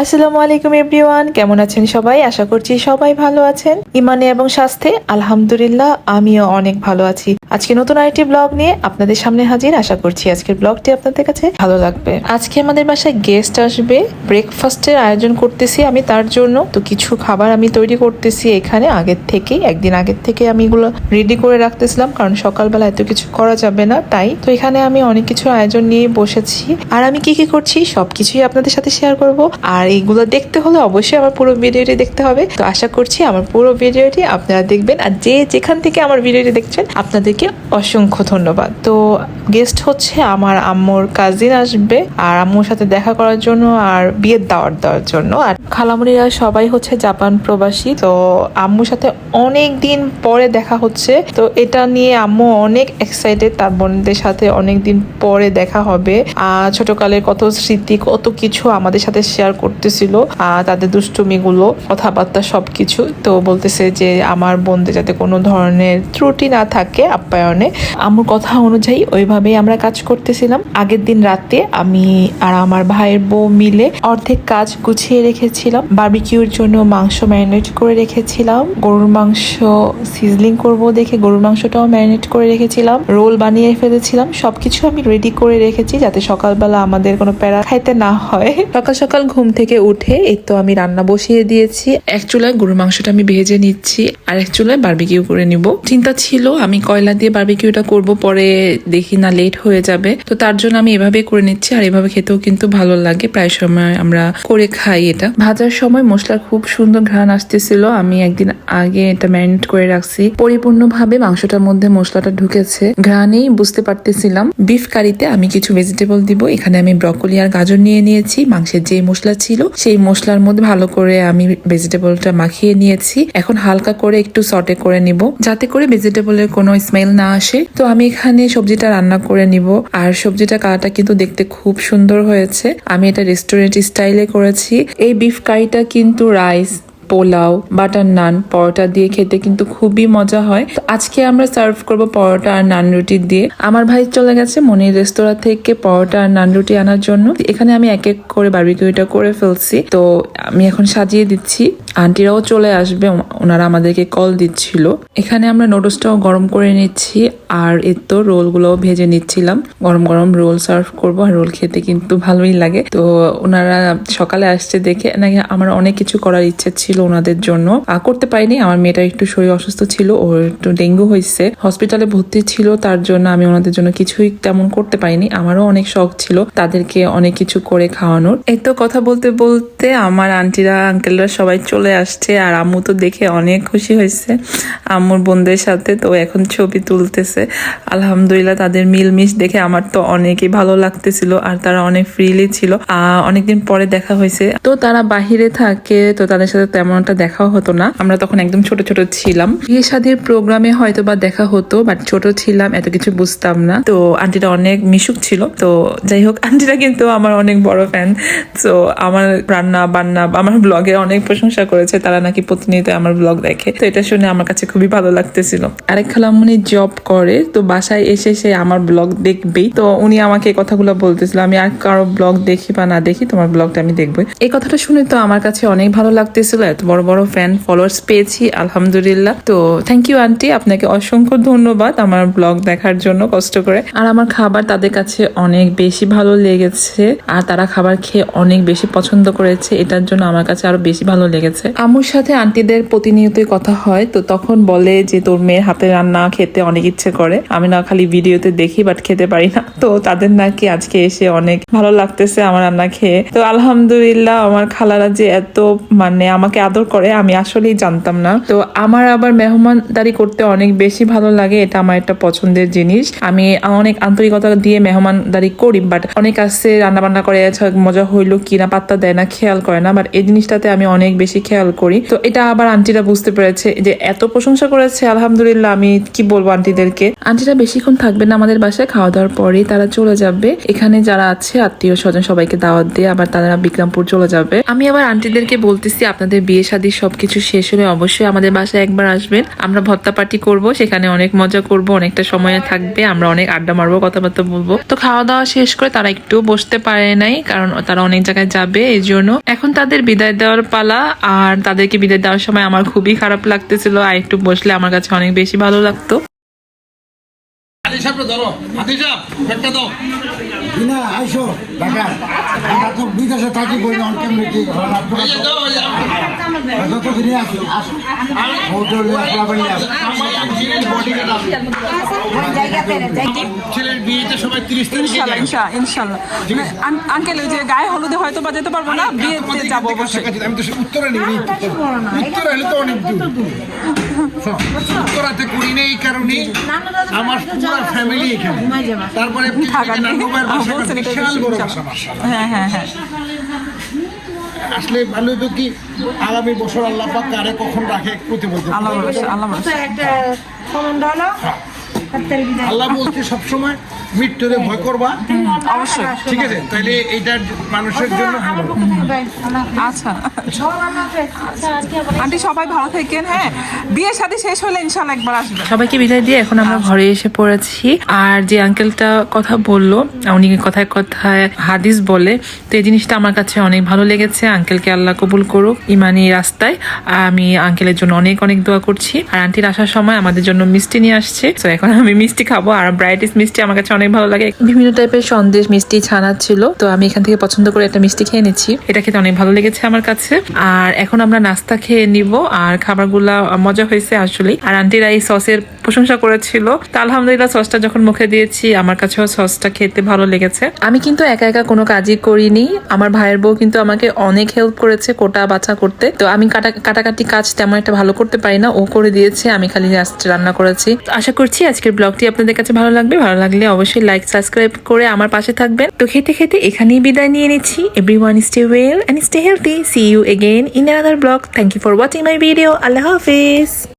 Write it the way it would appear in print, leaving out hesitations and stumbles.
আসসালামু আলাইকুম এভরিওয়ান, কেমন আছেন সবাই? আশা করছি সবাই ভালো আছেন। ইমানে এবং স্বাস্থ্যে আলহামদুলিল্লাহ আমিও অনেক ভালো আছি। আজকে নতুন আরেকটি ব্লগ নিয়ে আপনাদের সামনে হাজির। আশা করছি আজকের ব্লগটি আপনাদের কাছে ভালো লাগবে। আজকে আমাদের বাসায় গেস্ট আসবে, ব্রেকফাস্টের আয়োজন করতেছি আমি তার জন্য। তো কিছু খাবার আমি তৈরি করতেছি এখানে একদিন আগের থেকে আমি এগুলো রেডি করে রাখতেছিলাম, কারণ সকালবেলা এত কিছু করা যাবে না তাই। তো এখানে আমি অনেক কিছু আয়োজন নিয়ে বসেছি, আর আমি কি কি করছি সবকিছুই আপনাদের সাথে শেয়ার করব। আর এইগুলো দেখতে হলে অবশ্যই আমার পুরো ভিডিওটি দেখতে হবে। তো আশা করছি আমার পুরো ভিডিওটি আপনারা দেখবেন, আর যে যেখান থেকে আমার ভিডিওটি দেখছেন আপনাদেরকে অসংখ্য ধন্যবাদ। তো গেস্ট হচ্ছে আমার আম্মুর কাজিন আসবে, আর আম্মুর সাথে দেখা করার জন্য আর বিয়ের দাওয়াত দেওয়ার জন্য। আর খালামুনিরা সবাই হচ্ছে জাপান প্রবাসী, তো আম্মুর সাথে অনেক দিন পরে দেখা হচ্ছে। তো এটা নিয়ে আম্মু অনেক এক্সাইটেড, তার বোনদের সাথে অনেক দিন পরে দেখা হবে। ছোটকালের কত স্মৃতি কত কিছু আমাদের সাথে শেয়ার করতেছিল, তাদের দুষ্টুমিগুলো কথাবার্তা সবকিছু। তো বলতেছে যে আমার বোনদের যাতে কোনো ধরনের ত্রুটি না থাকে আপ্যায়নে। আম্মুর কথা অনুযায়ী ওইভাবেই আমরা কাজ করতেছিলাম। আগের দিন রাতে আমি আর আমার ভাইয়ের বউ মিলে অর্ধেক কাজ গুছিয়ে রেখেছিলাম। বারবিকিউর জন্য মাংস ম্যারিনেট করে রেখেছিলাম, গরুর মাংস সিজলিং করব দেখে গরুর মাংসটাও ম্যারিনেট করে রেখেছিলাম, রোল বানিয়ে ফেলেছিলাম। সবকিছু আমি রেডি করে রেখেছি যাতে সকালবেলা আমাদের কোনো প্যারা খাইতে না হয়। সকাল সকাল ঘুম থেকে উঠে এই তো আমি রান্না বসিয়ে দিয়েছি। এক চুলায় গরুর মাংসটা আমি ভেজে নিচ্ছি, আর এক চুলায় বারবিকিউ করে নিব। চিন্তা ছিল আমি কয়লা দিয়ে বারবিকিউটা করব, পরে দেখি না লেট হয়ে যাবে, তো তার জন্য আমি এভাবে করে নিচ্ছি। আর এভাবে খেতেও কিন্তু ভালো লাগে, প্রায় সময় আমরা করে খাই এটা। ভাজার সময় মশলার খুব সুন্দর ঘ্রাণ আসতেছিল। আমি একদিন আগে এটা ম্যারিনেট করে রাখছি, পরিপূর্ণভাবে মাংসটার মধ্যে মশলাটা ঢুকেছে, ঘ্রাণেই বুঝতে পারতেছিলাম। বিফ কারিতে আমি কিছু ভেজিটেবল দিব। এখানে আমি ব্রকলি আর গাজর নিয়ে নিয়েছি। মাংসের যে মশলা ছিল সেই মশলার মধ্যে ভালো করে আমি ভেজিটেবলটা মাখিয়ে নিয়েছি। এখন হালকা করে একটু সটে করে নিব যাতে করে ভেজিটেবলের কোনো স্মেল না আসে। তো আমি এখানে সবজিটা রান্না করে নিব, আর সবজিটা কালারটা কিন্তু দেখতে খুব সুন্দর হয়েছে। আমি এটা রেস্টুরেন্ট স্টাইলে করেছি। এই বিফ কারিটা কিন্তু রাইস, পোলাও, বাটার নান, পরোটা দিয়ে খেতে কিন্তু খুবই মজা হয়। তো আজকে আমরা সার্ভ করব পরোটা আর নান রুটি দিয়ে। আমার ভাই চলে গেছে মনির রেস্তোরাঁ থেকে পরোটা আর নান রুটি আনার জন্য। এখানে আমি এক এক করে বারবিকিউটা করে ফেলছি, তো আমি এখন সাজিয়ে দিচ্ছি। আন্টিরাও চলে আসবে, ওনারা আমাদেরকে কল দিচ্ছিল। এখানে আমরা নুডলসটাও গরম করে নিচ্ছি, আর এর তো রোলগুলোও ভেজে নিচ্ছিলাম। গরম গরম রোল সার্ভ করবো, আর রোল খেতে কিন্তু ভালোই লাগে। তো ওনারা সকালে আসছে দেখে নাকি আমার অনেক কিছু করার ইচ্ছে ছিল ওনাদের জন্য, করতে পারিনি। আমার মেয়েটা একটু শরীর অসুস্থ ছিল, ওর একটু ডেঙ্গু হয়েছে, হসপিটালে ভর্তি ছিল, তার জন্য আমি ওনাদের জন্য কিছুই তেমন করতে পারিনি। আমারও অনেক শখ ছিল তাদেরকে অনেক কিছু করে খাওয়ানোর। এই তো কথা বলতে বলতে আমার আন্টিরা আঙ্কেলরা সবাই চলে আসছে, আর আম্মু তো দেখে অনেক খুশি হয়েছে আম্মুর বোনদের সাথে। তো এখন ছবি তুলতেছে। আলহামদুলিল্লাহ তাদের মিলমিশ দেখে আমার তো অনেকই ভালো লাগতেছিল, আর তারা অনেক ফ্রিলি ছিল। অনেকদিন পরে দেখা হয়েছে। তো তারা বাহিরে থাকে, তো তাদের সাথে তেমনটা দেখাও হতো না। আমরা তখন একদম ছোট ছোট ছিলাম। বিয়ে শাদীর প্রোগ্রামে হয়তো বা দেখা হতো, বাট ছোট ছিলাম, এত কিছু বুঝতাম না। তো আন্টিটা অনেক মিশুক ছিল। তো যাই হোক, আন্টিটা কিন্তু আমার অনেক বড় ফ্যান। তো আমার রান্না বান্না আমার ব্লগে অনেক প্রশংসা করেছে, তারা নাকি প্রতিনিয়ত আমার ব্লগ দেখে। তো এটা শুনে আমার কাছে খুবই ভালো লাগতেছিল। আরেক খালামুনি জব করে, তো বাসায় এসে সে আমার ব্লগ দেখবেই। তো উনি আমাকে এই কথাগুলো বলতেছিল, আমি আর কারো ব্লগ দেখি বা না দেখি তোমার ব্লগটা আমি দেখবো। এই কথাটা শুনে তো আমার কাছে অনেক ভালো লাগতেছিল। এত বড় বড় ফ্যান ফলোয়ার্স পেয়েছি আলহামদুলিল্লাহ। তো থ্যাংক ইউ আন্টি, আপনাকে অসংখ্য ধন্যবাদ আমার ব্লগ দেখার জন্য কষ্ট করে। আর আমার খাবার তাদের কাছে অনেক বেশি ভালো লেগেছে, আর তারা খাবার খেয়ে অনেক বেশি পছন্দ করেছে, এটার জন্য আমার কাছে আরো বেশি ভালো লেগেছে। আম্মুর সাথে আন্টিদের প্রতিনিয়তই কথা হয়, তো তখন বলে যে তোর মেয়ের হাতে রান্না খেতে অনেক ইচ্ছে করে। আমি না খালি ভিডিওতে দেখি বাট খেতে পারি না। তো তাদের নাকি আজকে এসে অনেক ভালো লাগতেছে আমার রান্না খেয়ে। তো আলহামদুলিল্লাহ আমার খালারা যে এত আমাকে আদর করে আমি আসলেই জানতাম না। তো আমার আবার মেহমানদারি করতে অনেক বেশি ভালো লাগে, এটা আমার একটা পছন্দের জিনিস। আমি অনেক আন্তরিকতা দিয়ে মেহমানদারি করি, বাট অনেক আছে রান্না বান্না করে মজা হইলো কিনা পাত্তা দেয় না, খেয়াল করে না। বাট এই জিনিসটাতে আমি অনেক বেশি খেয়াল খেয়াল করি। তো এটা আবার আন্টিরা বুঝতে পেরেছে যে এত প্রশংসা করেছে, আলহামদুলিল্লাহ। আমি কি বলবো আন্টিদেরকে। আন্টিরা বেশিক্ষণ থাকবে না আমাদের বাসায়, খাওয়া দাওয়ার পরেই তারা চলে যাবে। এখানে যারা আছে আত্মীয় স্বজন সবাইকে দাওয়াত দিয়ে আবার তারা বিক্রমপুর চলে যাবে। আমি আবার আন্টিদেরকে বলতেছি আপনাদের বিয়ে শাদী সবকিছু শেষ হলে অবশ্যই আমাদের বাসায় একবার আসবেন, আমরা ভর্তা পার্টি করব, সেখানে অনেক মজা করব, অনেকটা সময় থাকবে, আমরা অনেক আড্ডা মারবো, কথাবার্তা বলবো। তো খাওয়া দাওয়া শেষ করে তারা একটু বসতে পারে নাই, কারণ তারা অনেক জায়গায় যাবে, এই জন্য এখন তাদের বিদায় দেওয়ার পালা। আর তাদেরকে বিদায় দেওয়ার সময় আমার খুবই খারাপ লাগতেছিল, আর একটু বসলে আমার কাছে অনেক বেশি ভালো লাগতো। বিদেশে থাকি বই ছেলের বিয়েতে সবাই 30 তারিখে যায়। ইনশাআল্লাহ আঙ্কেল ওই যে গায়ে হলুদে হয়তো বা যেতে পারবো না, বিয়েতে যাবো অবশ্যই। আমি তো উত্তরে নিই, উত্তরে হলে তো অনেক দূর। উত্তরাতে করি না এই কারণে আমার পুরো ফ্যামিলি এখানে, তারপরে বিশাল বড় বাসা। হ্যাঁ হ্যাঁ হ্যাঁ, আসলে ভালো তো কি আগামী বছর আল্লাহ পাক কারে কখন রাখে করতে বলতে আল্লাহ ভরসা, আল্লাহ ভরসা। আল্লাহ বলতে সবসময় মৃত্যুরে ভয় করবা, অবশ্যই। ঠিক আছে? তাইলে এইটা মানুষের জন্য ভালো। আচ্ছা আন্টি সবাই ভালো থাকেন। হ্যাঁ, বিয়ে শাদী শেষ হলে ইনশাআল্লাহ একবার আসবে। সবাইকে বিদায় দিয়ে এখন আমরা ঘরে এসে পড়েছি। আর যে আঙ্কেলটা কথা বললো, উনি কথায় কথায় হাদিস বলে, তো এই জিনিসটা আমার কাছে অনেক ভালো লেগেছে। আঙ্কেলকে আল্লাহ কবুল করুক ইমানি রাস্তায়। আমি আঙ্কেলের জন্য অনেক অনেক দোয়া করছি। আর আন্টির আসার সময় আমাদের জন্য মিষ্টি নিয়ে আসছে, তো এখন আমি মিষ্টি খাবো। আর ব্রাইটিস মিষ্টি আমার কাছে অনেক ভালো লাগে, বিভিন্ন টাইপের সন্দেশ মিষ্টি ছানা ছিল, তো আমি এখান থেকে পছন্দ করে একটা মিষ্টি খেয়ে নিচ্ছি। এটা খেতে অনেক ভালো লেগেছে আমার কাছে। আর এখন আমরা নাস্তা খেয়ে নিব। আর খাবারগুলা মজা হয়েছে আসলে। আর আন্টিরা এই সসের প্রশংসা করেছিল, তো আলহামদুলিল্লাহ সসটা যখন মুখে দিয়েছি আমার কাছেও সসটা খেতে ভালো লেগেছে। আমি কিন্তু একা একা কোনো কাজই করিনি, আমার ভাইয়ের বউ কিন্তু আমাকে অনেক হেল্প করেছে কোটা বাছা করতে। তো আমি কাটাকাটি কাজ তেমন একটা ভালো করতে পারি না, ও করে দিয়েছে, আমি খালি জাস্ট রান্না করেছি। তো আশা করছি আজকের ব্লগটি আপনাদের কাছে ভালো লাগবে। ভালো লাগলে অবশ্যই লাইক সাবস্ক্রাইব করে আমার পাশে থাকবেন। তো খেতে খেতে এখানেই বিদায় নিয়ে নিচ্ছি। Everyone stay well and stay healthy. See you again in another blog. Thank you for watching my video. আল্লাহ হাফেজ।